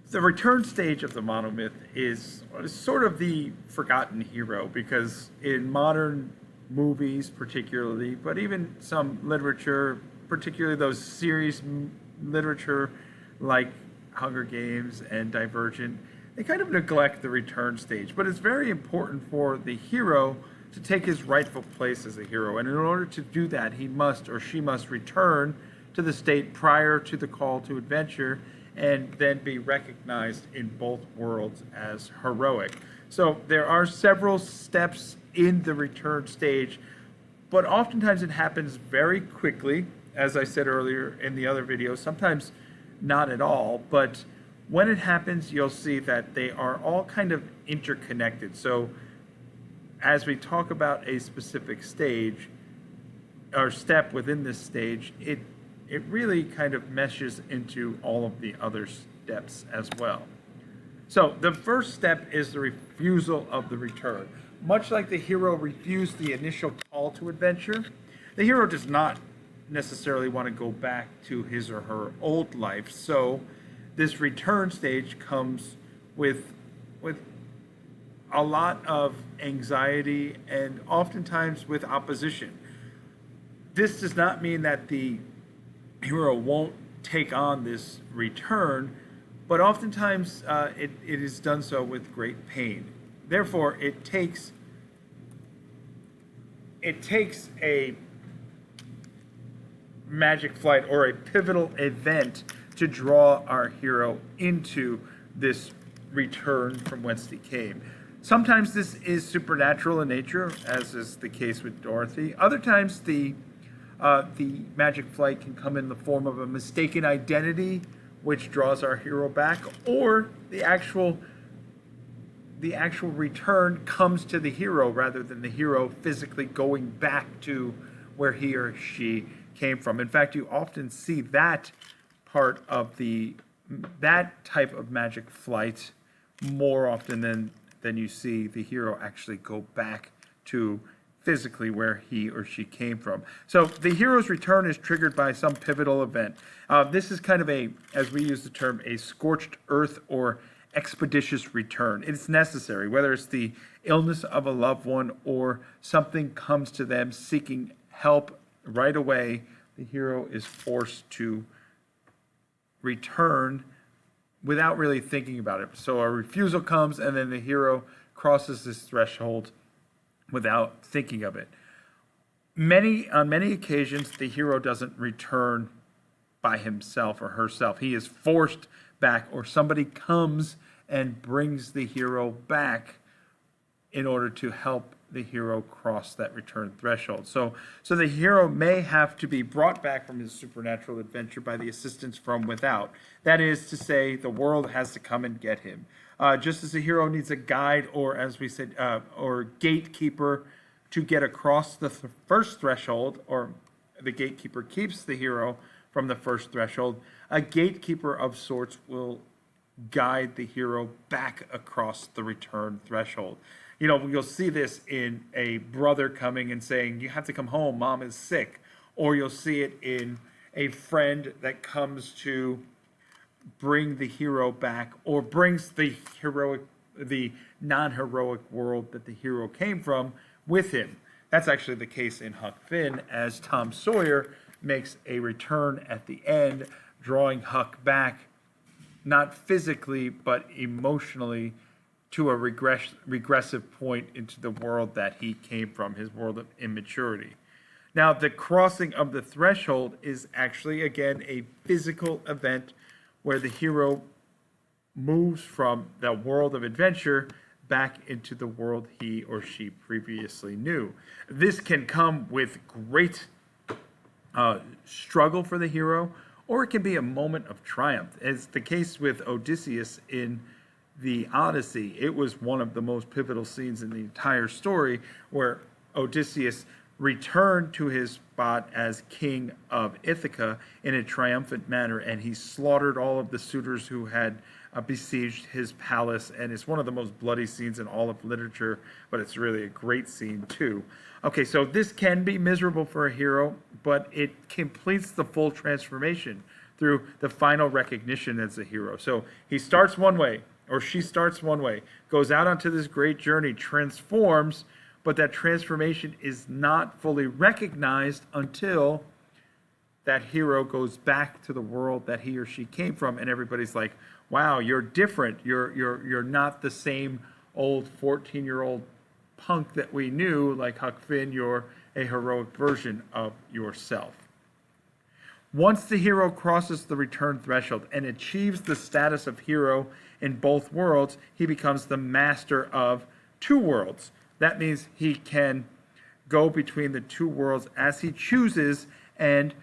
The return stage of the monomyth is sort of the forgotten hero, because in modern movies particularly, but even some literature, particularly those series literature like Hunger Games and Divergent, they kind of neglect the return stage. But it's very important for the hero to take his rightful place as a hero, and in order to do that, he must or she must return to the state prior to the call to adventure, and then be recognized in both worlds as heroic. So there are several steps in the return stage, but oftentimes it happens very quickly, as I said earlier in the other video, sometimes not at all, but when it happens, you'll see that they are all kind of interconnected. So as we talk about a specific stage or step within this stage, it really kind of meshes into all of the other steps as well. So the first step is the refusal of the return. Much like the hero refused the initial call to adventure, the hero does not necessarily want to go back to his or her old life. So this return stage comes with a lot of anxiety and oftentimes with opposition. This does not mean that the hero won't take on this return, but oftentimes it is done so with great pain. Therefore, it takes a magic flight or a pivotal event to draw our hero into this return from whence he came. Sometimes this is supernatural in nature, as is the case with Dorothy. Other times the magic flight can come in the form of a mistaken identity, which draws our hero back, or the actual return comes to the hero rather than the hero physically going back to where he or she came from. In fact, you often see that part of that type of magic flight more often than you see the hero actually go back to physically where he or she came from. So the hero's return is triggered by some pivotal event. This is kind of as we use the term, a scorched earth or expeditious return. It's necessary, whether it's the illness of a loved one or something comes to them seeking help right away, the hero is forced to return without really thinking about it. So a refusal comes, and then the hero crosses this threshold without thinking of it. On many occasions, the hero doesn't return by himself or herself. He is forced back, or somebody comes and brings the hero back in order to help the hero cross that return threshold. So the hero may have to be brought back from his supernatural adventure by the assistance from without. That is to say, the world has to come and get him. Just as a hero needs a guide, or as we said, or gatekeeper to get across the first threshold, or the gatekeeper keeps the hero from the first threshold, a gatekeeper of sorts will guide the hero back across the return threshold. You know, you'll see this in a brother coming and saying, "You have to come home, mom is sick." Or you'll see it in a friend that comes to bring the hero back, or brings the non-heroic world that the hero came from with him. That's actually the case in Huck Finn, as Tom Sawyer makes a return at the end, drawing Huck back, not physically, but emotionally, to a regressive point into the world that he came from, his world of immaturity. Now, the crossing of the threshold is actually, again, a physical event where the hero moves from the world of adventure back into the world he or she previously knew. This can come with great struggle for the hero, or it can be a moment of triumph. As the case with Odysseus in the Odyssey, it was one of the most pivotal scenes in the entire story, where Odysseus returned to his spot as king of Ithaca in a triumphant manner, and he slaughtered all of the suitors who had besieged his palace. And it's one of the most bloody scenes in all of literature, but it's really a great scene too. Okay, so this can be miserable for a hero, but it completes the full transformation. through the final recognition as a hero. So he starts one way, or she starts one way, goes out onto this great journey, transforms, but that transformation is not fully recognized until that hero goes back to the world that he or she came from, and everybody's like, wow, you're different. You're not the same old 14-year-old punk that we knew, like Huck Finn. You're a heroic version of yourself. Once the hero crosses the return threshold and achieves the status of hero in both worlds, he becomes the master of two worlds. That means he can go between the two worlds as he chooses, and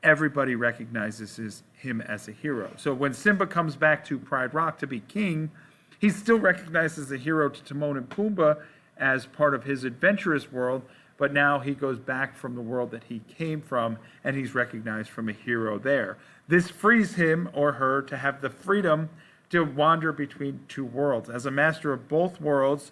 everybody recognizes him as a hero. So when Simba comes back to Pride Rock to be king, he's still recognized as a hero to Timon and Pumbaa as part of his adventurous world, but now he goes back from the world that he came from, and he's recognized from a hero there. This frees him or her to have the freedom to wander between two worlds. As a master of both worlds,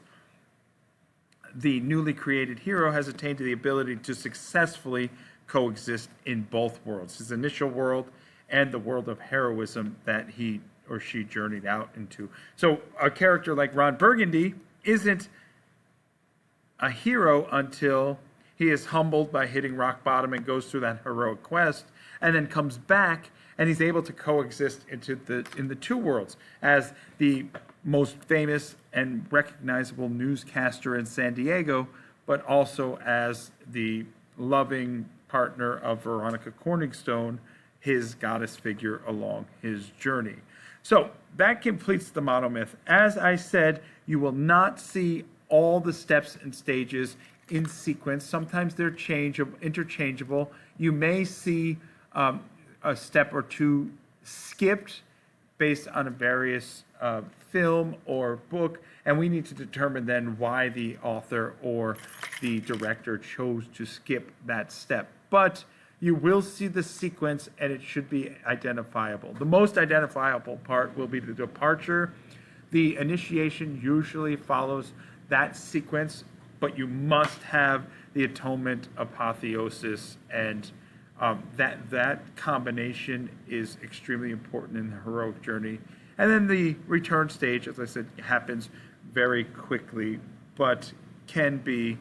the newly created hero has attained to the ability to successfully coexist in both worlds, his initial world and the world of heroism that he or she journeyed out into. So a character like Ron Burgundy isn't a hero until he is humbled by hitting rock bottom and goes through that heroic quest, and then comes back and he's able to coexist in the two worlds as the most famous and recognizable newscaster in San Diego, but also as the loving partner of Veronica Corningstone, his goddess figure along his journey. So that completes the monomyth. As I said, you will not see all the steps and stages in sequence. Sometimes they're interchangeable. You may see a step or two skipped based on a various film or book, and we need to determine then why the author or the director chose to skip that step. But you will see the sequence, and it should be identifiable. The most identifiable part will be the departure. The initiation usually follows that sequence, but you must have the atonement, apotheosis, and that combination is extremely important in the heroic journey. And then the return stage, as I said, happens very quickly, but can be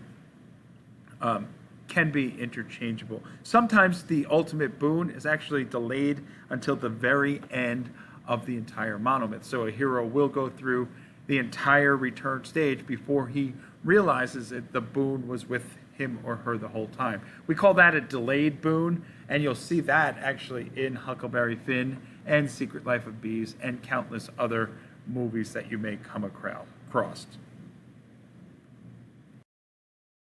interchangeable. Sometimes the ultimate boon is actually delayed until the very end of the entire monomyth. So a hero will go through the entire return stage before he realizes that the boon was with him or her the whole time. We call that a delayed boon, and you'll see that actually in Huckleberry Finn and Secret Life of Bees and countless other movies that you may come across.